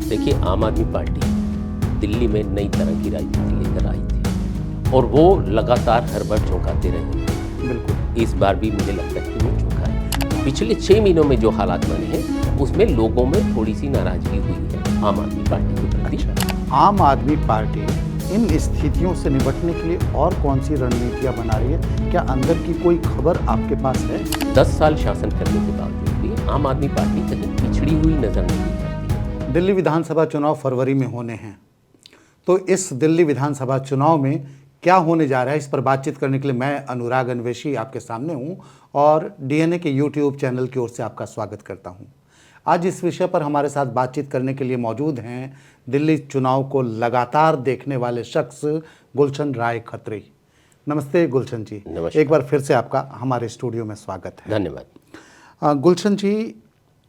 देखिए, आम आदमी पार्टी दिल्ली में नई तरह की राजनीति लेकर आई थी और वो लगातार हर बार चौंकाते रहे। बिल्कुल। इस बार भी मुझे लगता है कि वो चौंकाए। पिछले 6 महीनों में जो हालात बने हैं उसमें लोगों में थोड़ी सी नाराजगी हुई है आम आदमी पार्टी के प्रति। आम आदमी पार्टी इन स्थितियों से निपटने के लिए और कौन सी रणनीतियां बना रही है? क्या अंदर की कोई खबर आपके पास है? 10 साल शासन करने के बावजूद भी आम आदमी पार्टी कहीं पिछड़ी हुई नजर नहीं आती। दिल्ली विधानसभा चुनाव फरवरी में होने हैं, तो इस दिल्ली विधानसभा चुनाव में क्या होने जा रहा है, इस पर बातचीत करने के लिए मैं अनुराग अन्वेषी आपके सामने हूं और डीएनए के यूट्यूब चैनल की ओर से आपका स्वागत करता हूं। आज इस विषय पर हमारे साथ बातचीत करने के लिए मौजूद हैं दिल्ली चुनाव को लगातार देखने वाले शख्स गुलशन राय खत्री। नमस्ते गुलशन जी। नमस्कार। एक बार फिर से आपका हमारे स्टूडियो में स्वागत है। धन्यवाद। गुलशन जी,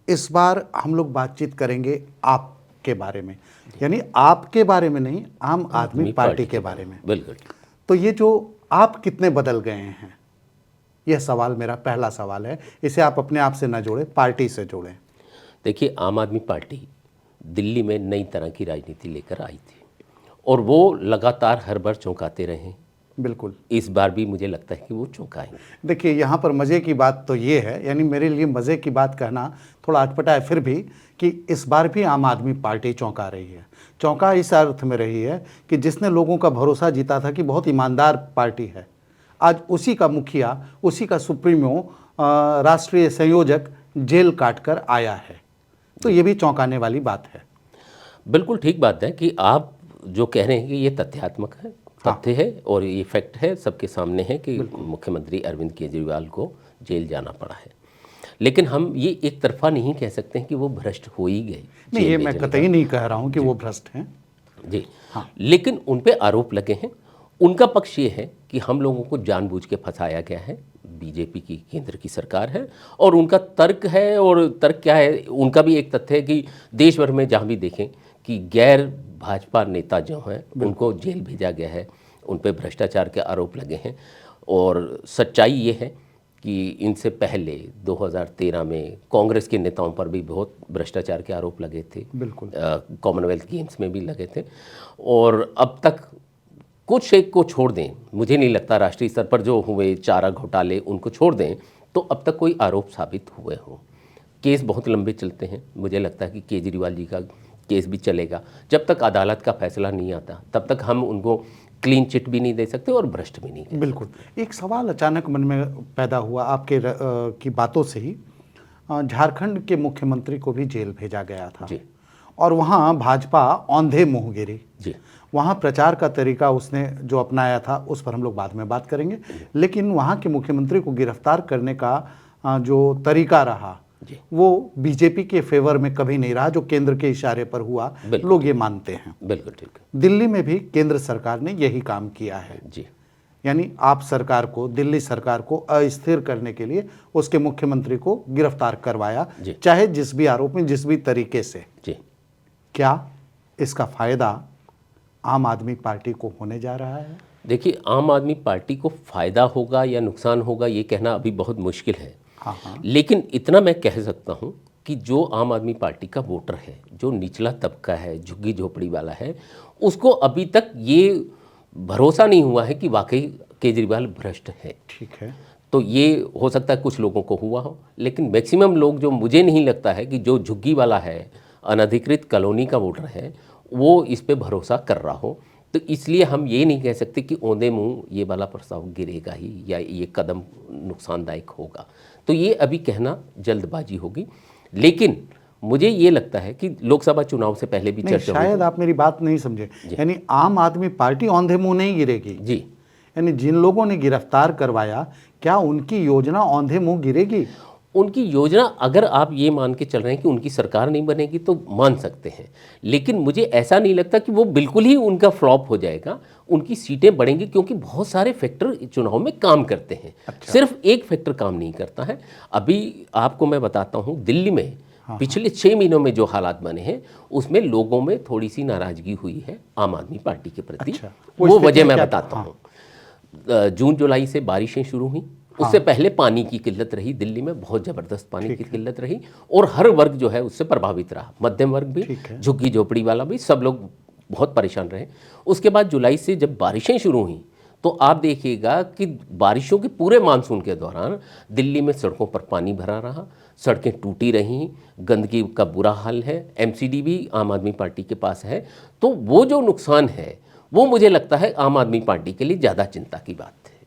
इस बार हम लोग बातचीत करेंगे आपके बारे में, यानी आपके बारे में नहीं, आम आदमी पार्टी के बारे में। बिल्कुल। तो ये जो आप कितने बदल गए हैं, यह सवाल मेरा पहला सवाल है। इसे आप अपने आप से न जोड़ें, पार्टी से जोड़ें। देखिए, आम आदमी पार्टी दिल्ली में नई तरह की राजनीति लेकर आई थी और वो लगातार हर बार चौंकाते रहे। बिल्कुल। इस बार भी मुझे लगता है कि वो चौंकाएंगे। देखिए, यहाँ पर मज़े की बात तो ये है, यानी मेरे लिए मज़े की बात कहना थोड़ा अटपटा है फिर भी, कि इस बार भी आम आदमी पार्टी चौंका रही है। चौंका इस अर्थ में रही है कि जिसने लोगों का भरोसा जीता था कि बहुत ईमानदार पार्टी है, आज उसी का मुखिया, उसी का सुप्रीमो, राष्ट्रीय संयोजक जेल काट कर आया है। तो ये भी चौंकाने वाली बात है। बिल्कुल ठीक बात है कि आप जो कह रहे हैं कि ये तथ्यात्मक है, तथ्य है और ये फैक्ट है, सबके सामने है कि मुख्यमंत्री अरविंद केजरीवाल को जेल जाना पड़ा है। लेकिन हम ये एक तरफा नहीं कह सकते हैं कि वो भ्रष्ट हो ही गए। नहीं, ये मैं कतई नहीं कह रहा हूँ कि वो भ्रष्ट हैं जी। हाँ। लेकिन उन पे आरोप लगे हैं। उनका पक्ष ये है कि हम लोगों को जानबूझ के फंसाया गया है, बीजेपी की केंद्र की सरकार है और उनका तर्क है। और तर्क क्या है, उनका भी एक तथ्य है कि देश भर में जहाँ भी देखें कि गैर भाजपा नेता जो हैं उनको जेल भेजा गया है, उन पे भ्रष्टाचार के आरोप लगे हैं। और सच्चाई ये है कि इनसे पहले 2013 में कांग्रेस के नेताओं पर भी बहुत भ्रष्टाचार के आरोप लगे थे। बिल्कुल। कॉमनवेल्थ गेम्स में भी लगे थे। और अब तक कुछ एक को छोड़ दें, मुझे नहीं लगता राष्ट्रीय स्तर पर जो हुए चारा घोटाले उनको छोड़ दें तो अब तक कोई आरोप साबित हुए हों। केस बहुत लंबे चलते हैं। मुझे लगता है कि केजरीवाल जी का केस भी चलेगा। जब तक अदालत का फैसला नहीं आता तब तक हम उनको क्लीन चिट भी नहीं दे सकते और भ्रष्ट भी नहीं। बिल्कुल। एक सवाल अचानक मन में पैदा हुआ आपके की बातों से ही। झारखंड के मुख्यमंत्री को भी जेल भेजा गया था जी। और वहाँ भाजपा औंधे मुँह गिरी जी। वहाँ प्रचार का तरीका उसने जो अपनाया था उस पर हम लोग बाद में बात करेंगे, लेकिन वहाँ के मुख्यमंत्री को गिरफ्तार करने का जो तरीका रहा वो बीजेपी के फेवर में कभी नहीं रहा, जो केंद्र के इशारे पर हुआ, लोग ये मानते हैं। बिल्कुल ठीक है। दिल्ली में भी केंद्र सरकार ने यही काम किया है जी। यानी आप सरकार को, दिल्ली सरकार को अस्थिर करने के लिए उसके मुख्यमंत्री को गिरफ्तार करवाया, चाहे जिस भी आरोप में, जिस भी तरीके से। जी। क्या इसका फायदा आम आदमी पार्टी को होने जा रहा है? देखिए, आम आदमी पार्टी को फायदा होगा या नुकसान होगा ये कहना अभी बहुत मुश्किल है। हाँ। लेकिन इतना मैं कह सकता हूँ कि जो आम आदमी पार्टी का वोटर है, जो निचला तबका है, झुग्गी झोपड़ी वाला है, उसको अभी तक ये भरोसा नहीं हुआ है कि वाकई केजरीवाल भ्रष्ट है। ठीक है। तो ये हो सकता है कुछ लोगों को हुआ हो, लेकिन मैक्सिमम लोग, जो मुझे नहीं लगता है कि जो झुग्गी वाला है, अनधिकृत कॉलोनी का वोटर है, वो इस पे भरोसा कर रहा हो। तो इसलिए हम ये नहीं कह सकते कि औंधे मुंह ये वाला प्रस्ताव गिरेगा ही या ये कदम नुकसानदायक होगा। तो ये अभी कहना जल्दबाजी होगी। लेकिन मुझे ये लगता है कि लोकसभा चुनाव से पहले भी चर्चा शायद आप मेरी बात नहीं समझे, यानी आम आदमी पार्टी औंधे मुंह नहीं गिरेगी जी। यानी जिन लोगों ने गिरफ्तार करवाया, क्या उनकी योजना औंधे मुंह गिरेगी? उनकी योजना, अगर आप ये मान के चल रहे हैं कि उनकी सरकार नहीं बनेगी तो मान सकते हैं, लेकिन मुझे ऐसा नहीं लगता कि वो बिल्कुल ही उनका फ्लॉप हो जाएगा। उनकी सीटें बढ़ेंगी क्योंकि बहुत सारे फैक्टर चुनाव में काम करते हैं। अच्छा। सिर्फ एक फैक्टर काम नहीं करता है। अभी आपको मैं बताता हूँ, दिल्ली में पिछले 6 महीनों में जो हालात बने हैं उसमें लोगों में थोड़ी सी नाराजगी हुई है आम आदमी पार्टी के प्रति। अच्छा। वो वजह मैं बताता हूँ। जून जुलाई से बारिशें शुरू हुई उससे पहले पानी की किल्लत रही, दिल्ली में बहुत ज़बरदस्त पानी की किल्लत रही, और हर वर्ग जो है उससे प्रभावित रहा, मध्यम वर्ग भी, झुग्गी झोपड़ी वाला भी, सब लोग बहुत परेशान रहे। उसके बाद जुलाई से जब बारिशें शुरू हुई तो आप देखिएगा कि बारिशों के पूरे मानसून के दौरान दिल्ली में सड़कों पर पानी भरा रहा, सड़कें टूटी रहीं, गंदगी का बुरा हाल है, एमसीडी भी आम आदमी पार्टी के पास है। तो वो जो नुकसान है वो मुझे लगता है आम आदमी पार्टी के लिए ज़्यादा चिंता की बात है।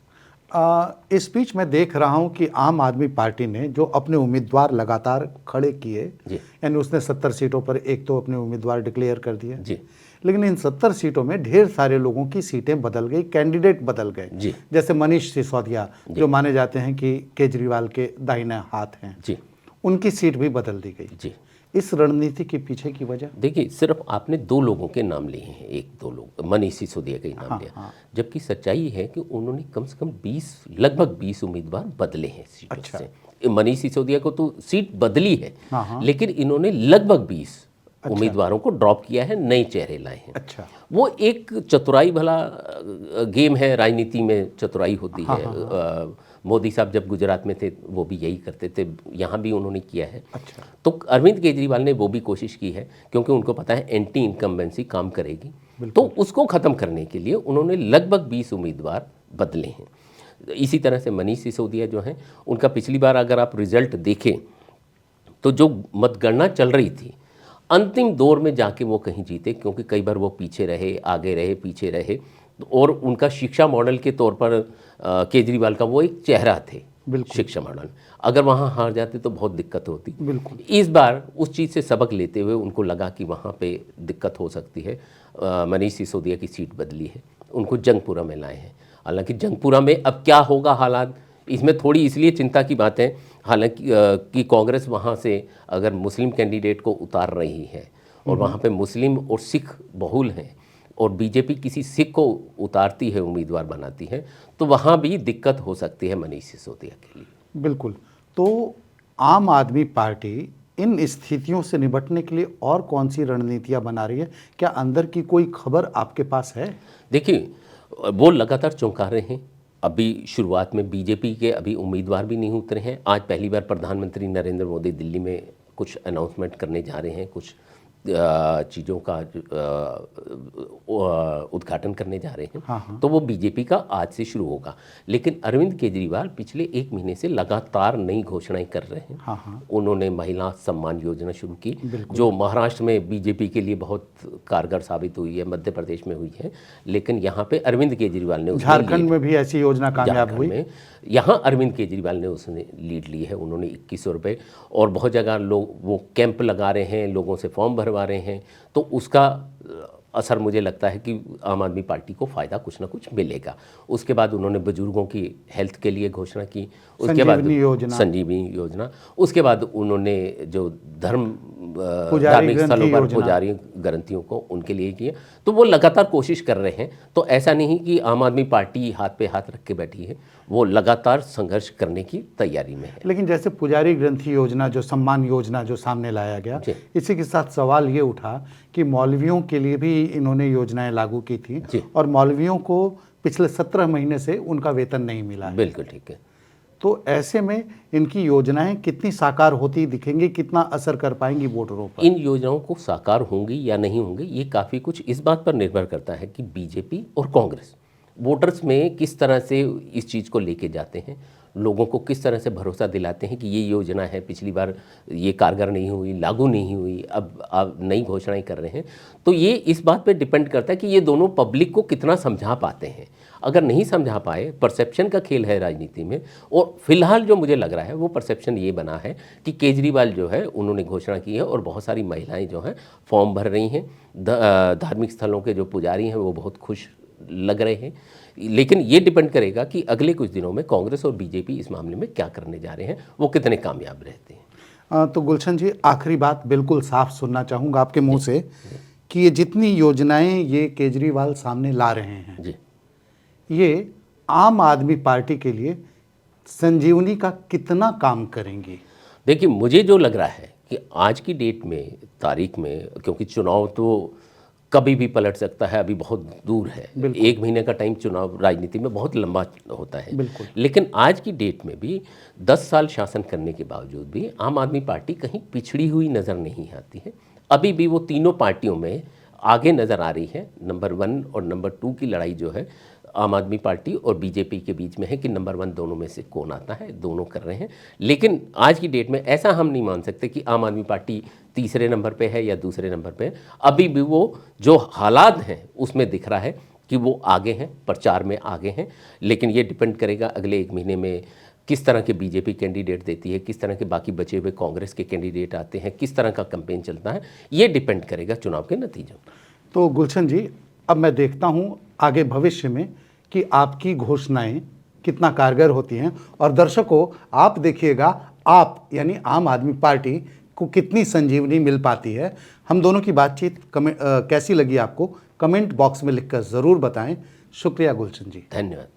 इस बीच मैं देख रहा हूं कि आम आदमी पार्टी ने जो अपने उम्मीदवार लगातार खड़े किए, यानी उसने 70 सीटों पर एक तो अपने उम्मीदवार डिक्लेयर कर दिए जी, लेकिन इन 70 सीटों में ढेर सारे लोगों की सीटें बदल गई, कैंडिडेट बदल गए। जैसे मनीष सिसोदिया जो माने जाते हैं कि केजरीवाल के दाहिने हाथ हैं जी, उनकी सीट भी बदल दी गई जी। इस रणनीति के पीछे की वजह? देखिए, सिर्फ आपने 2 लोगों के नाम लिए हैं, एक 2 लोग, मनीष सिसोदिया का ही नाम लिया, जबकि सच्चाई है कि उन्होंने कम से कम 20, लगभग 20 उम्मीदवार बदले हैं सीटों से। मनीष सिसोदिया को तो सीट बदली है, लेकिन इन्होंने लगभग 20 उम्मीदवारों को ड्रॉप किया है, नए चेहरे लाए हैं। वो एक चतुराई भला गेम है, राजनीति में चतुराई होती है। मोदी साहब जब गुजरात में थे वो भी यही करते थे, यहाँ भी उन्होंने किया है। तो अरविंद केजरीवाल ने वो भी कोशिश की है, क्योंकि उनको पता है एंटी इनकम्बेंसी काम करेगी, तो उसको ख़त्म करने के लिए उन्होंने लगभग 20 उम्मीदवार बदले हैं। इसी तरह से मनीष सिसोदिया जो हैं, उनका पिछली बार अगर आप रिजल्ट देखें तो जो मतगणना चल रही थी, अंतिम दौर में जाके वो कहीं जीते, क्योंकि कई बार वो पीछे रहे, आगे रहे, पीछे रहे, और उनका शिक्षा मॉडल के तौर पर केजरीवाल का वो एक चेहरा थे, शिक्षा मॉडल। अगर वहाँ हार जाते तो बहुत दिक्कत होती। इस बार उस चीज़ से सबक लेते हुए उनको लगा कि वहाँ पे दिक्कत हो सकती है। मनीष सिसोदिया की सीट बदली है, उनको जंगपुरा में लाए हैं। हालांकि जंगपुरा में अब क्या होगा हालात, इसमें थोड़ी इसलिए चिंता की बात है, हालांकि कि कांग्रेस वहाँ से अगर मुस्लिम कैंडिडेट को उतार रही है और वहाँ पे मुस्लिम और सिख बहुल हैं, और बीजेपी किसी सिख को उतारती है, उम्मीदवार बनाती है, तो वहाँ भी दिक्कत हो सकती है मनीष सिसोदिया के लिए। बिल्कुल। तो आम आदमी पार्टी इन स्थितियों से निपटने के लिए और कौन सी रणनीतियाँ बना रही है? क्या अंदर की कोई खबर आपके पास है? देखिए, वो लगातार चौंका रहे हैं। अभी शुरुआत में बीजेपी के अभी उम्मीदवार भी नहीं उतरे हैं। आज पहली बार प्रधानमंत्री नरेंद्र मोदी दिल्ली में कुछ अनाउंसमेंट करने जा रहे हैं, कुछ चीज़ों का उद्घाटन करने जा रहे हैं। तो वो बीजेपी का आज से शुरू होगा। लेकिन अरविंद केजरीवाल पिछले 1 महीने से लगातार नई घोषणाएं कर रहे हैं। उन्होंने महिला सम्मान योजना शुरू की, जो महाराष्ट्र में बीजेपी के लिए बहुत कारगर साबित हुई है, मध्य प्रदेश में हुई है, लेकिन यहाँ पे अरविंद केजरीवाल ने, झारखंड में भी ऐसी योजना कामयाब हुई, यहाँ अरविंद केजरीवाल ने उसने लीड ली है। उन्होंने 2100 रुपये, और बहुत जगह लोग वो कैंप लगा रहे हैं, लोगों से फॉर्म भरवा रहे हैं, तो उसका असर मुझे लगता है कि आम आदमी पार्टी को फ़ायदा कुछ ना कुछ मिलेगा। उसके बाद उन्होंने बुजुर्गों की हेल्थ के लिए घोषणा की, उसके बाद संजीवनी योजना, उसके बाद उन्होंने जो धार्मिक स्थलों पर पुजारी ग्रंथियों को उनके लिए किया। तो वो लगातार कोशिश कर रहे हैं। तो ऐसा नहीं कि आम आदमी पार्टी हाथ पे हाथ रख के बैठी है, वो लगातार संघर्ष करने की तैयारी में है। लेकिन जैसे पुजारी ग्रंथि योजना, जो सम्मान योजना जो सामने लाया गया, इसी के साथ सवाल ये उठा कि मौलवियों के लिए भी इन्होंने योजनाएं लागू की थी, और मौलवियों को पिछले 17 महीने से उनका वेतन नहीं मिला है। बिल्कुल ठीक है। तो ऐसे में इनकी योजनाएं कितनी साकार होती दिखेंगी, कितना असर कर पाएंगी वोटरों पर? इन योजनाओं को साकार होंगी या नहीं होंगी, ये काफ़ी कुछ इस बात पर निर्भर करता है कि बीजेपी और कांग्रेस वोटर्स में किस तरह से इस चीज़ को लेके जाते हैं, लोगों को किस तरह से भरोसा दिलाते हैं कि ये योजना है, पिछली बार ये कारगर नहीं हुई, लागू नहीं हुई, अब नई घोषणाएं कर रहे हैं। तो ये इस बात पे डिपेंड करता है कि ये दोनों पब्लिक को कितना समझा पाते हैं। अगर नहीं समझा पाए, परसेप्शन का खेल है राजनीति में, और फिलहाल जो मुझे लग रहा है वो परसेप्शन ये बना है कि केजरीवाल जो है उन्होंने घोषणा की है, और बहुत सारी महिलाएं जो हैं फॉर्म भर रही हैं, धार्मिक स्थलों के जो पुजारी हैं वो बहुत खुश लग रहे हैं। लेकिन ये डिपेंड करेगा कि अगले कुछ दिनों में कांग्रेस और बीजेपी इस मामले में क्या करने जा रहे हैं, वो कितने कामयाब रहते हैं। तो गुलशन जी, आखिरी बात बिल्कुल साफ सुनना चाहूँगा आपके मुंह से कि ये जितनी योजनाएं ये केजरीवाल सामने ला रहे हैं जी, ये आम आदमी पार्टी के लिए संजीवनी का कितना काम करेंगी? देखिए, मुझे जो लग रहा है कि आज की डेट में, तारीख में, क्योंकि चुनाव तो कभी भी पलट सकता है, अभी बहुत दूर है। 1 महीने का टाइम चुनाव राजनीति में बहुत लंबा होता है। बिल्कुल। लेकिन आज की डेट में भी 10 साल शासन करने के बावजूद भी आम आदमी पार्टी कहीं पिछड़ी हुई नज़र नहीं आती है। अभी भी वो तीनों पार्टियों में आगे नज़र आ रही है। नंबर 1 और नंबर 2 की लड़ाई जो है आम आदमी पार्टी और बीजेपी के बीच में है कि नंबर 1 दोनों में से कौन आता है, दोनों कर रहे हैं। लेकिन आज की डेट में ऐसा हम नहीं मान सकते कि आम आदमी पार्टी तीसरे नंबर पे है या दूसरे नंबर पे है। अभी भी वो जो हालात हैं उसमें दिख रहा है कि वो आगे हैं, प्रचार में आगे हैं। लेकिन ये डिपेंड करेगा अगले 1 महीने में किस तरह के बीजेपी कैंडिडेट देती है, किस तरह के बाकी बचे हुए कांग्रेस के कैंडिडेट आते हैं, किस तरह का कैंपेन चलता है, ये डिपेंड करेगा चुनाव के नतीजों पर। तो गुलशन जी, अब मैं देखता हूँ आगे भविष्य में कि आपकी घोषणाएं कितना कारगर होती हैं, और दर्शकों आप देखिएगा आप यानी आम आदमी पार्टी को कितनी संजीवनी मिल पाती है। हम दोनों की बातचीत कैसी लगी आपको कमेंट बॉक्स में लिखकर ज़रूर बताएं। शुक्रिया गुलशन जी। धन्यवाद।